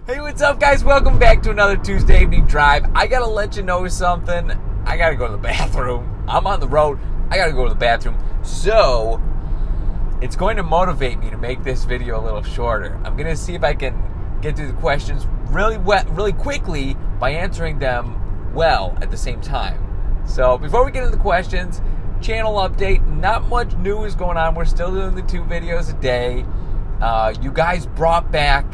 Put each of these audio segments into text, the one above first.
Hey, what's up, guys? Welcome back to another Tuesday evening drive. I gotta let you know something. I gotta go to the bathroom. I'm on the road. I gotta go to the bathroom. So, it's going to motivate me to make this video a little shorter. I'm gonna see if I can get through the questions really quickly by answering them well at the same time. So, before we get into the questions, channel update. Not much new is going on. We're still doing the 2 videos a day. You guys brought back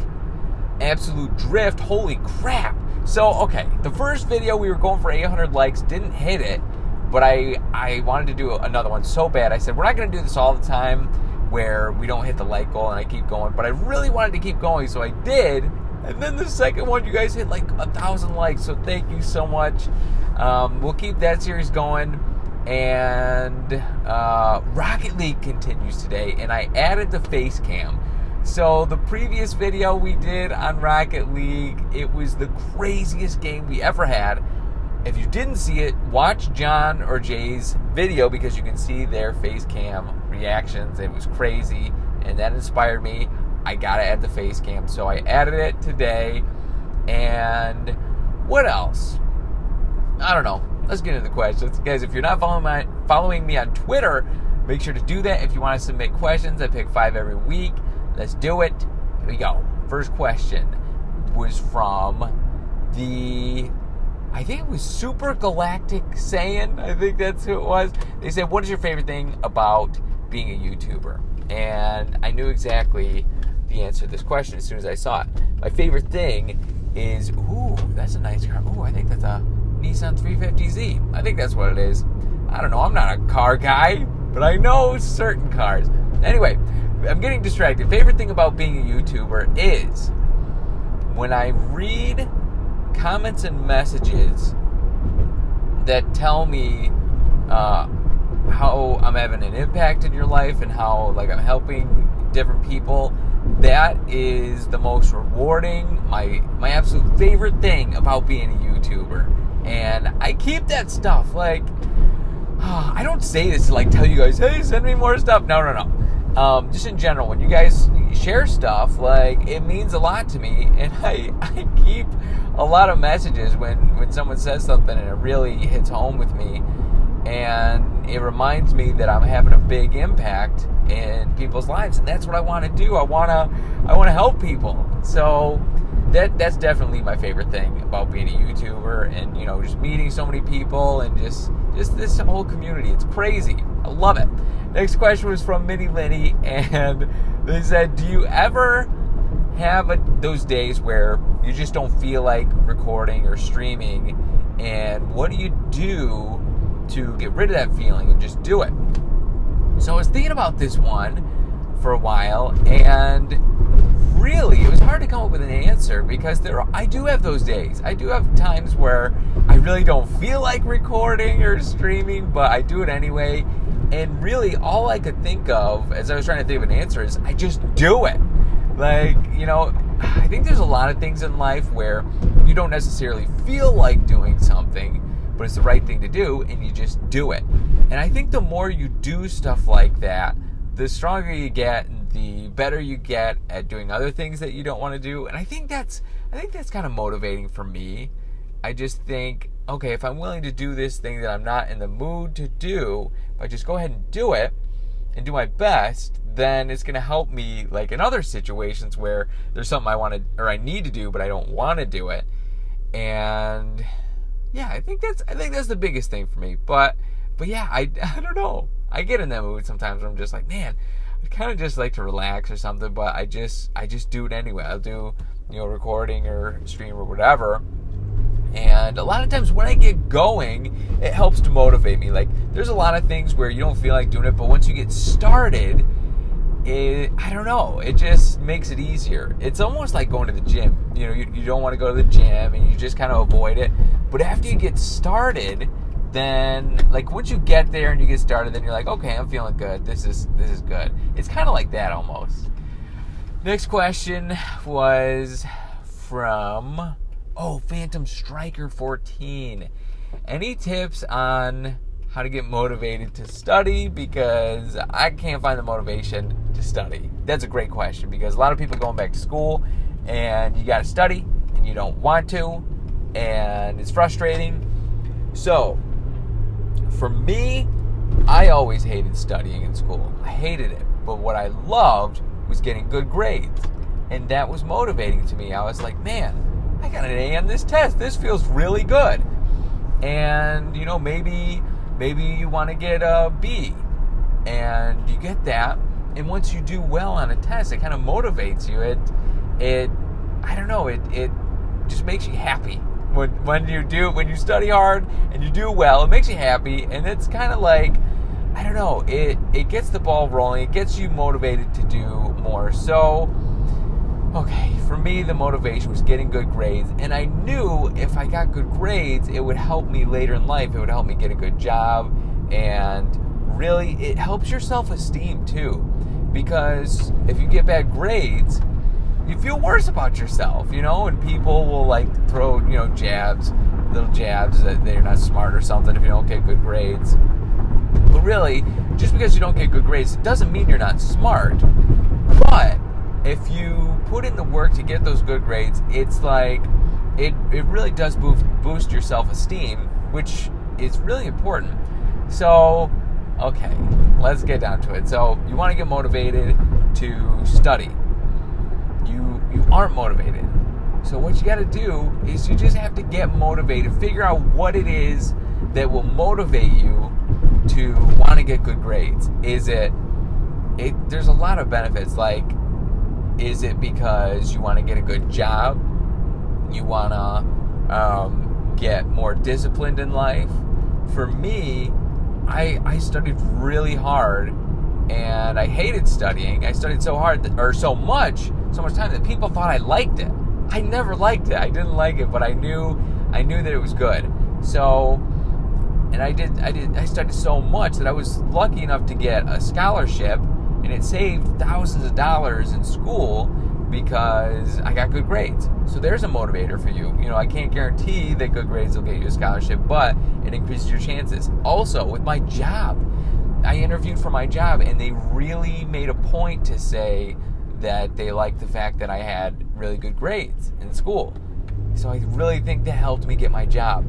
Absolute Drift. Holy crap. So, okay, the first video we were going for 800 likes, didn't hit it, but I wanted to do another one so bad. I said, we're not going to do this all the time where we don't hit the like goal and I keep going, but I really wanted to keep going, so I did. And then the second one, you guys hit like 1,000 likes, so thank you so much. We'll keep that series going. And Rocket League continues today, and I added the face cam. So the previous video we did on Rocket League, it was the craziest game we ever had. If you didn't see it, watch John or Jay's video because you can see their face cam reactions. It was crazy, and that inspired me. I gotta add the face cam, so I added it today. And what else? I don't know. Let's get into the questions. Guys, if you're not following me on Twitter, make sure to do that. If you want to submit questions, I pick 5 every week. Let's do it. Here we go. First question was from I think it was Super Galactic Saiyan. I think that's who it was. They said, what is your favorite thing about being a YouTuber? And I knew exactly the answer to this question as soon as I saw it. My favorite thing is, ooh, that's a nice car. Ooh, I think that's a Nissan 350Z. I think that's what it is. I don't know. I'm not a car guy, but I know certain cars. Anyway, I'm getting distracted. Favorite thing about being a YouTuber is when I read comments and messages that tell me how I'm having an impact in your life and how I'm helping different people. That is the most rewarding, my absolute favorite thing about being a YouTuber. And I keep that stuff. I don't say this to tell you guys, hey, send me more stuff. No. Just in general, when you guys share stuff, it means a lot to me, and I keep a lot of messages when someone says something and it really hits home with me, and it reminds me that I'm having a big impact in people's lives, and that's what I want to do. I want to help people. So that's definitely my favorite thing about being a YouTuber, and just meeting so many people and just this whole community. It's crazy. I love it. Next question was from Minnie Lenny, and they said, do you ever have those days where you just don't feel like recording or streaming, and what do you do to get rid of that feeling and just do it? So I was thinking about this one for a while, and really, it was hard to come up with an answer because I do have those days. I do have times where I really don't feel like recording or streaming, but I do it anyway. And really, all I could think of as I was trying to think of an answer is I just do it. I think there's a lot of things in life where you don't necessarily feel like doing something, but it's the right thing to do, and you just do it. And I think the more you do stuff like that, the stronger you get, and the better you get at doing other things that you don't want to do. And I think that's kind of motivating for me. I just think, okay, if I'm willing to do this thing that I'm not in the mood to do, if I just go ahead and do it and do my best, then it's going to help me in other situations where there's something I want to or I need to do but I don't want to do it. And yeah, I think that's the biggest thing for me. But yeah, I don't know. I get in that mood sometimes where I'm just man, I kind of just like to relax or something, but I just do it anyway. I'll do recording or stream or whatever. And a lot of times when I get going, it helps to motivate me. There's a lot of things where you don't feel like doing it, but once you get started, I don't know, it just makes it easier. It's almost like going to the gym. You don't want to go to the gym and you just kind of avoid it. But after you get started, then once you get there and you get started, then you're okay, I'm feeling good. This is good. It's kind of like that almost. Next question was from Phantom Striker 14. Any tips on how to get motivated to study? Because I can't find the motivation to study. That's a great question because a lot of people going back to school and you got to study, and you don't want to, and it's frustrating. So, for me, I always hated studying in school. I hated it. But what I loved was getting good grades. And that was motivating to me. I was like, man, I got an A on this test. This feels really good. And, maybe you want to get a B. And you get that. And once you do well on a test, it kind of motivates you. It just makes you happy. When you study hard and you do well, it makes you happy. And it's kind of like, it gets the ball rolling. It gets you motivated to do more. So, okay, for me, the motivation was getting good grades. And I knew if I got good grades, it would help me later in life. It would help me get a good job. And really, it helps your self-esteem too. Because if you get bad grades, you feel worse about yourself, and people will throw, little jabs that you're not smart or something if you don't get good grades. But really, just because you don't get good grades, it doesn't mean you're not smart. But if you put in the work to get those good grades, it's like, it really does boost your self-esteem, which is really important. So, okay, let's get down to it. So, you want to get motivated to study. You aren't motivated. So what you got to do is you just have to get motivated. Figure out what it is that will motivate you to want to get good grades. There's a lot of benefits. Like, is it because you want to get a good job? You want to get more disciplined in life? For me, I studied really hard. And I hated studying. I studied so hard, so much time that people thought I liked it. I never liked it. I didn't like it, but I knew that it was good. So, and I studied so much that I was lucky enough to get a scholarship, and it saved thousands of dollars in school because I got good grades. So there's a motivator for you. I can't guarantee that good grades will get you a scholarship, but it increases your chances. Also, with my job, I interviewed for my job, and they really made a point to say that they liked the fact that I had really good grades in school. So I really think that helped me get my job.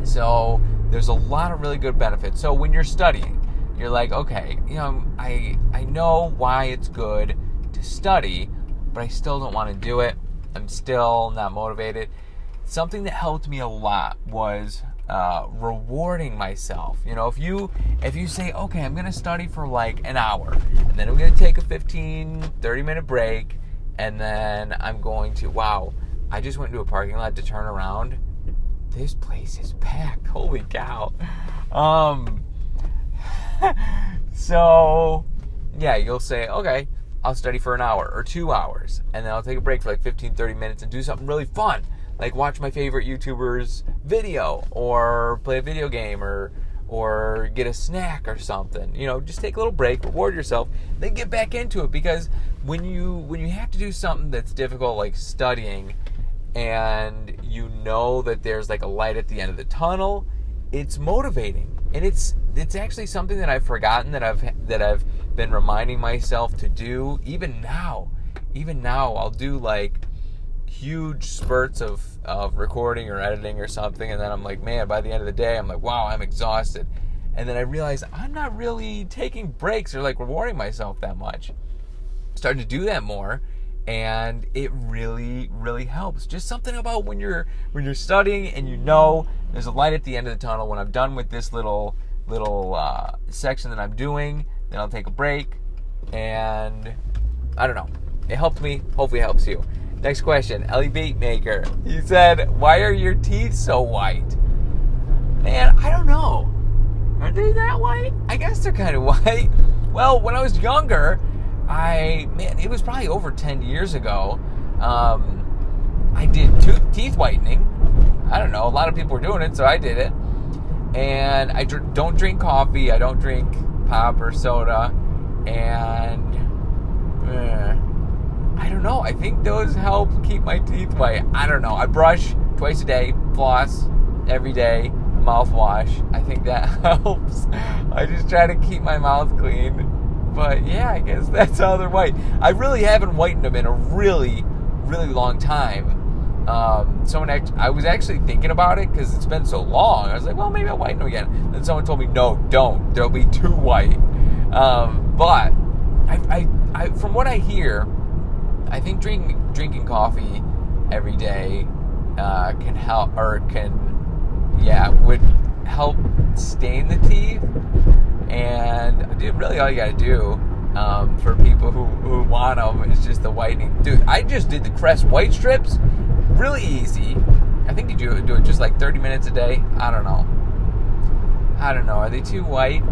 So there's a lot of really good benefits. So when you're studying, you're like, okay, I know why it's good to study, but I still don't want to do it. I'm still not motivated. Something that helped me a lot was rewarding myself. If you say, okay, I'm going to study for an hour, and then I'm going to take a 15-30 minute break, and then I'm going to, wow, I just went to a parking lot to turn around. This place is packed. Holy cow. So, yeah, you'll say, okay, I'll study for an hour or 2 hours, and then I'll take a break for 15-30 minutes and do something really fun. Like watch my favorite YouTuber's video, or play a video game, or get a snack or something. Just take a little break, reward yourself, then get back into it. Because when you have to do something that's difficult, like studying, and you know that there's a light at the end of the tunnel, it's motivating. And it's actually something that I've forgotten, that I've been reminding myself to do. Even now, I'll do huge spurts of recording or editing or something, and then I'm like, man, by the end of the day, I'm like, wow, I'm exhausted. And then I realize I'm not really taking breaks or rewarding myself that much. I'm starting to do that more, and it really, really helps. Just something about when you're studying and there's a light at the end of the tunnel. When I'm done with this little section that I'm doing, then I'll take a break, and I don't know. It helped me. Hopefully it helps you. Next question, Ellie Baitmaker. He said, why are your teeth so white? Man, I don't know. Are they that white? I guess they're kind of white. Well, when I was younger, it was probably over 10 years ago, I did teeth whitening. I don't know, a lot of people were doing it, so I did it. And I don't drink coffee, I don't drink pop or soda, and I don't know. I think those help keep my teeth white. I don't know. I brush twice a day, floss every day, mouthwash. I think that helps. I just try to keep my mouth clean. But yeah, I guess that's how they're white. I really haven't whitened them in a really, really long time. I was actually thinking about it because it's been so long. I was like, well, maybe I'll whiten them again. Then someone told me, no, don't. They'll be too white. But I from what I hear, I think drinking coffee every day can help, or would help stain the teeth. And dude, really all you gotta do for people who want them is just the whitening. Dude, I just did the Crest white strips. Really easy. I think you do it just like 30 minutes a day. I don't know. Are they too white?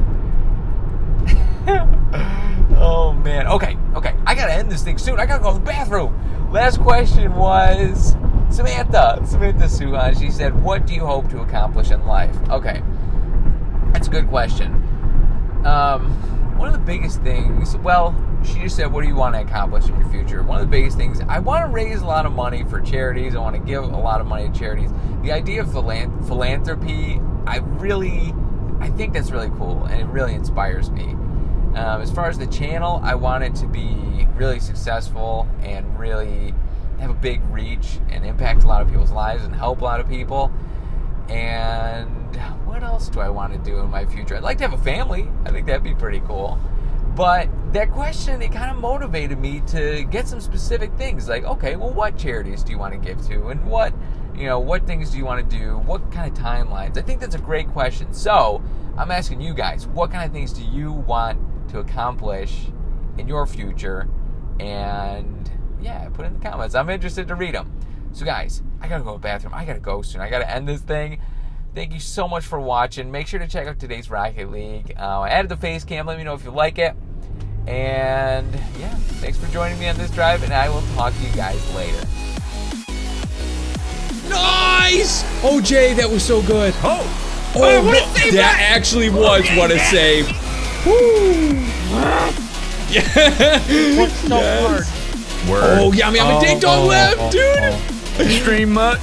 Oh man. Okay. I gotta end this thing soon. I gotta go to the bathroom. Last question was Samantha Suhan. She said, "What do you hope to accomplish in life?" Okay, that's a good question. One of the biggest things. Well, she just said, "What do you want to accomplish in your future?" One of the biggest things. I want to raise a lot of money for charities. I want to give a lot of money to charities. The idea of philanthropy, I think that's really cool, and it really inspires me. As far as the channel, I want it to be really successful and really have a big reach and impact a lot of people's lives and help a lot of people. And what else do I want to do in my future? I'd like to have a family. I think that'd be pretty cool. But that question, it kind of motivated me to get some specific things. Like, okay, well, what charities do you want to give to? And what things do you want to do? What kind of timelines? I think that's a great question. So I'm asking you guys, what kind of things do you want to accomplish in your future? And yeah, put it in the comments. I'm interested to read them. So guys, I gotta go to the bathroom. I gotta go soon. I gotta end this thing. Thank you so much for watching. Make sure to check out today's Rocket League. I added the face cam. Let me know if you like it. And yeah, thanks for joining me on this drive, and I will talk to you guys later. Nice! Oh, Jay, that was so good. Oh, what a save that actually was what a save. Woo! Yeah. What's so hard? Oh, yummy, I'm a ding dong left, dude. Extreme mutt.